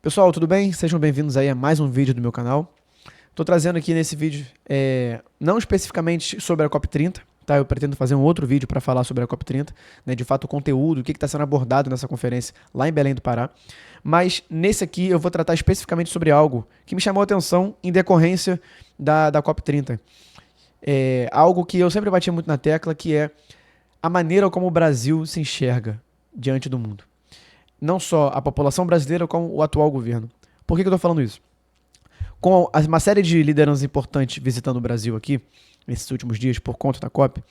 Pessoal, tudo bem? Sejam bem-vindos aí a mais um vídeo do meu canal. Estou trazendo aqui nesse vídeo, não especificamente sobre a COP30, tá? Eu pretendo fazer um outro vídeo para falar sobre a COP30, né? De fato o conteúdo, o que está sendo abordado nessa conferência lá em Belém do Pará. Mas nesse aqui eu vou tratar especificamente sobre algo que me chamou a atenção em decorrência da COP30. Algo que eu sempre bati muito na tecla, que é a maneira como o Brasil se enxerga diante do mundo. Não só a população brasileira, como o atual governo. Por que eu estou falando isso? Com uma série de lideranças importantes visitando o Brasil aqui, nesses últimos dias, por conta da COP,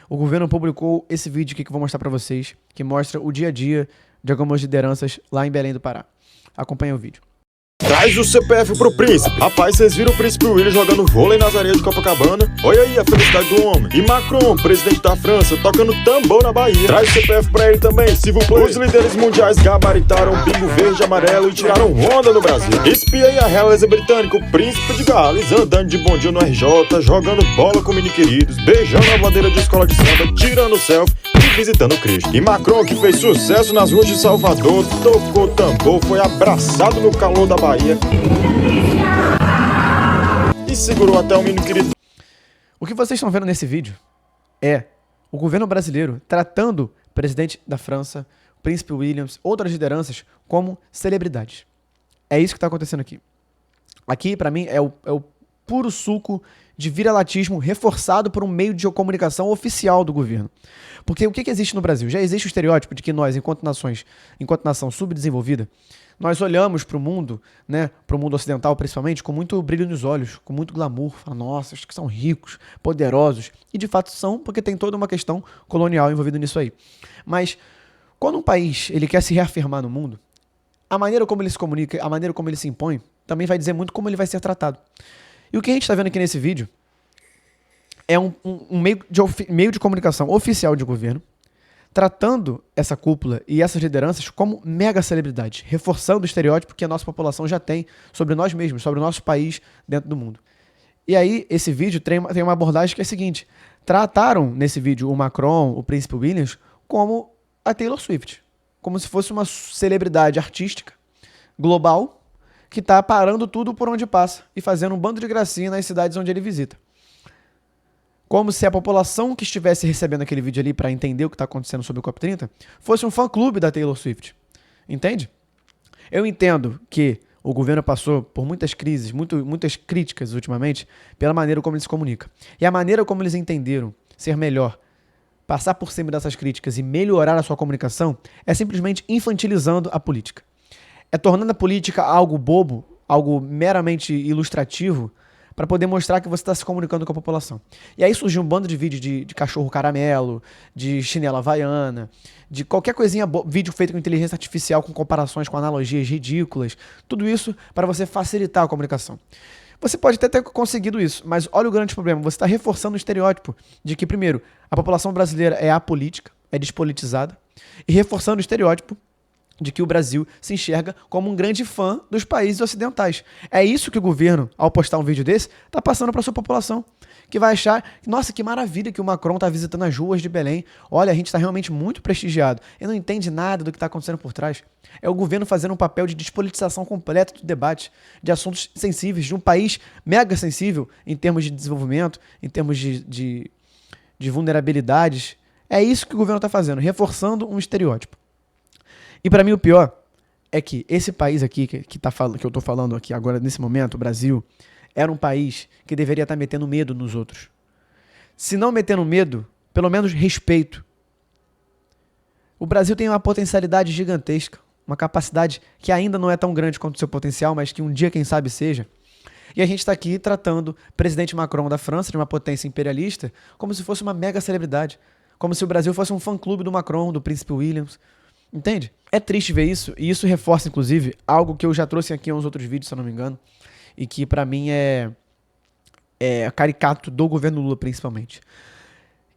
o governo publicou esse vídeo aqui que eu vou mostrar para vocês, que mostra o dia a dia de algumas lideranças lá em Belém do Pará. Acompanhe o vídeo. Traz o CPF pro príncipe. Rapaz, vocês viram o príncipe William jogando vôlei nas areias de Copacabana? Olha aí a felicidade do homem. E Macron, presidente da França, tocando tambor na Bahia. Traz o CPF pra ele também, s'il vous plaît. Os líderes mundiais gabaritaram o bingo verde e amarelo e tiraram onda no Brasil. Espiei a realeza britânica, o príncipe de Gales, andando de bondinho no RJ, jogando bola com mini queridos, beijando a bandeira de escola de samba, tirando selfie e visitando Cristo. E Macron, que fez sucesso nas ruas de Salvador, tocou tambor, foi abraçado no calor da Bahia e segurou até o menino querido. O que vocês estão vendo nesse vídeo é o governo brasileiro tratando o presidente da França, o príncipe William, outras lideranças como celebridades. É isso que está acontecendo aqui. Aqui, para mim, é o puro suco de viralatismo reforçado por um meio de comunicação oficial do governo. Porque o que existe no Brasil? Já existe o estereótipo de que nós, enquanto nação subdesenvolvida, nós olhamos para o mundo, né, para o mundo ocidental principalmente, com muito brilho nos olhos, com muito glamour. Fala, nossa, acho que são ricos, poderosos. E de fato são, porque tem toda uma questão colonial envolvida nisso aí. Mas quando um país ele quer se reafirmar no mundo, a maneira como ele se comunica, a maneira como ele se impõe, também vai dizer muito como ele vai ser tratado. E o que a gente está vendo aqui nesse vídeo é um meio de comunicação oficial de governo, tratando essa cúpula e essas lideranças como mega celebridades, reforçando o estereótipo que a nossa população já tem sobre nós mesmos, sobre o nosso país dentro do mundo. E aí, esse vídeo tem uma abordagem que é a seguinte: trataram nesse vídeo o Macron, o príncipe William, como a Taylor Swift, como se fosse uma celebridade artística global que está parando tudo por onde passa e fazendo um bando de gracinha nas cidades onde ele visita. Como se a população que estivesse recebendo aquele vídeo ali para entender o que está acontecendo sobre o COP30 fosse um fã-clube da Taylor Swift. Entende? Eu entendo que o governo passou por muitas crises, muitas críticas ultimamente, pela maneira como ele se comunica. E a maneira como eles entenderam ser melhor passar por cima dessas críticas e melhorar a sua comunicação é simplesmente infantilizando a política. É tornando a política algo bobo, algo meramente ilustrativo, para poder mostrar que você está se comunicando com a população. E aí surgiu um bando de vídeo de cachorro caramelo, de chinela havaiana, de qualquer coisinha, vídeo feito com inteligência artificial, com comparações, com analogias ridículas. Tudo isso para você facilitar a comunicação. Você pode até ter conseguido isso, mas olha o grande problema. Você está reforçando o estereótipo de que, primeiro, a população brasileira é apolítica, é despolitizada, e reforçando o estereótipo de que o Brasil se enxerga como um grande fã dos países ocidentais. É isso que o governo, ao postar um vídeo desse, está passando para a sua população, que vai achar, nossa, que maravilha que o Macron está visitando as ruas de Belém. Olha, a gente está realmente muito prestigiado. E não entende nada do que está acontecendo por trás. É o governo fazendo um papel de despolitização completa do debate, de assuntos sensíveis, de um país mega sensível em termos de desenvolvimento, em termos de vulnerabilidades. É isso que o governo está fazendo, reforçando um estereótipo. E para mim o pior é que esse país aqui que eu tô falando aqui agora nesse momento, o Brasil, era um país que deveria estar metendo medo nos outros. Se não metendo medo, pelo menos respeito. O Brasil tem uma potencialidade gigantesca, uma capacidade que ainda não é tão grande quanto o seu potencial, mas que um dia, quem sabe, seja. E a gente está aqui tratando o presidente Macron da França, de uma potência imperialista, como se fosse uma mega celebridade. Como se o Brasil fosse um fã-clube do Macron, do príncipe William. Entende? É triste ver isso, e isso reforça, inclusive, algo que eu já trouxe aqui em uns outros vídeos, se eu não me engano, e que pra mim é caricato do governo Lula, principalmente.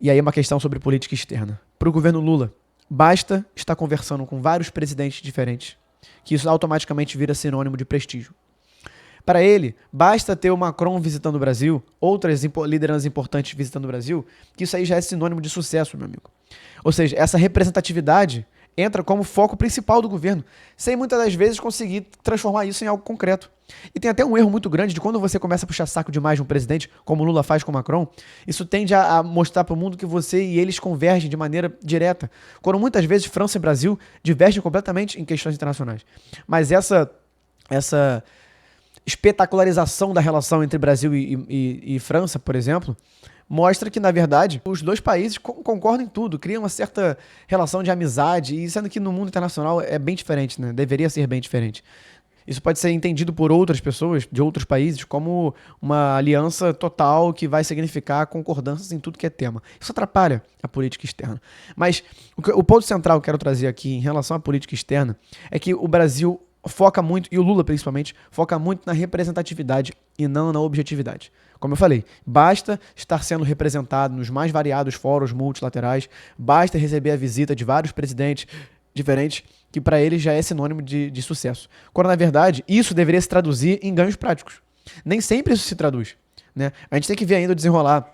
E aí é uma questão sobre política externa. Pro governo Lula, basta estar conversando com vários presidentes diferentes, que isso automaticamente vira sinônimo de prestígio. Para ele, basta ter o Macron visitando o Brasil, outras lideranças importantes visitando o Brasil, que isso aí já é sinônimo de sucesso, meu amigo. Ou seja, essa representatividade entra como foco principal do governo, sem muitas das vezes conseguir transformar isso em algo concreto. E tem até um erro muito grande de quando você começa a puxar saco demais de um presidente, como o Lula faz com o Macron, isso tende a mostrar para o mundo que você e eles convergem de maneira direta, quando muitas vezes França e Brasil divergem completamente em questões internacionais. Mas essa espetacularização da relação entre Brasil e França, por exemplo, mostra que, na verdade, os dois países concordam em tudo, criam uma certa relação de amizade, e sendo que no mundo internacional é bem diferente, né? Deveria ser bem diferente. Isso pode ser entendido por outras pessoas de outros países como uma aliança total que vai significar concordâncias em tudo que é tema. Isso atrapalha a política externa. Mas o ponto central que eu quero trazer aqui em relação à política externa é que o Brasil foca muito, e o Lula principalmente, foca muito na representatividade e não na objetividade. Como eu falei, basta estar sendo representado nos mais variados fóruns multilaterais, basta receber a visita de vários presidentes diferentes, que para eles já é sinônimo de sucesso. Quando, na verdade, isso deveria se traduzir em ganhos práticos. Nem sempre isso se traduz, né? A gente tem que ver ainda o desenrolar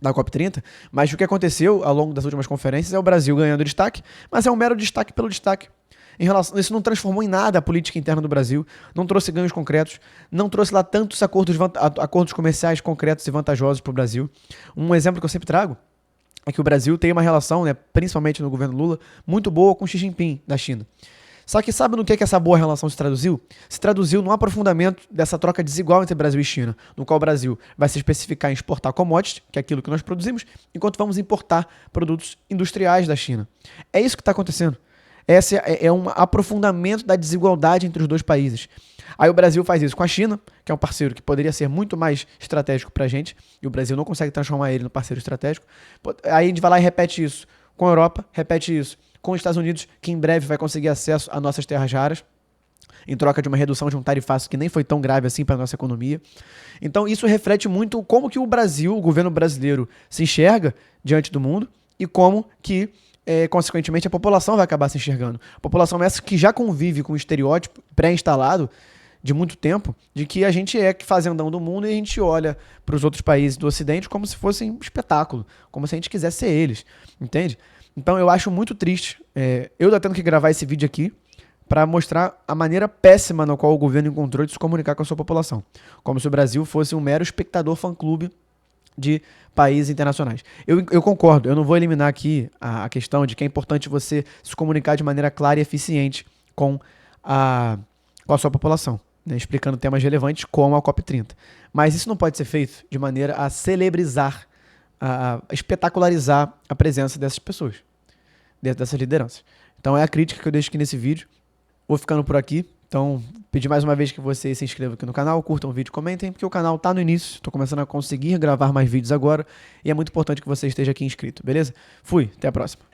da COP30, mas o que aconteceu ao longo das últimas conferências é o Brasil ganhando destaque, mas é um mero destaque pelo destaque. Isso não transformou em nada a política interna do Brasil, não trouxe ganhos concretos, não trouxe lá tantos acordos comerciais concretos e vantajosos para o Brasil. Um exemplo que eu sempre trago é que o Brasil tem uma relação, né, principalmente no governo Lula, muito boa com Xi Jinping, da China. Só que sabe no que essa boa relação se traduziu? Se traduziu no aprofundamento dessa troca desigual entre Brasil e China, no qual o Brasil vai se especificar em exportar commodities, que é aquilo que nós produzimos, enquanto vamos importar produtos industriais da China. É isso que está acontecendo. Esse é um aprofundamento da desigualdade entre os dois países. Aí o Brasil faz isso com a China, que é um parceiro que poderia ser muito mais estratégico para a gente, e o Brasil não consegue transformar ele no parceiro estratégico. Aí a gente vai lá e repete isso com a Europa, repete isso com os Estados Unidos, que em breve vai conseguir acesso a nossas terras raras, em troca de uma redução de um tarifaço que nem foi tão grave assim para a nossa economia. Então isso reflete muito como que o Brasil, o governo brasileiro, se enxerga diante do mundo e como que consequentemente, a população vai acabar se enxergando. A população essa que já convive com o estereótipo pré-instalado de muito tempo, de que a gente é fazendão do mundo e a gente olha para os outros países do Ocidente como se fossem um espetáculo, como se a gente quisesse ser eles, entende? Então eu acho muito triste, eu tô tendo que gravar esse vídeo aqui para mostrar a maneira péssima na qual o governo encontrou de se comunicar com a sua população, como se o Brasil fosse um mero espectador fã-clube de países internacionais. Eu concordo, eu não vou eliminar aqui a questão de que é importante você se comunicar de maneira clara e eficiente com a sua população, né, explicando temas relevantes como a COP30. Mas isso não pode ser feito de maneira a celebrizar, a espetacularizar a presença dessas pessoas, dessas lideranças. Então é a crítica que eu deixo aqui nesse vídeo. Vou ficando por aqui. Então, pedir mais uma vez que vocês se inscrevam aqui no canal, curtam o vídeo, comentem, porque o canal tá no início, estou começando a conseguir gravar mais vídeos agora, e é muito importante que você esteja aqui inscrito, beleza? Fui, até a próxima.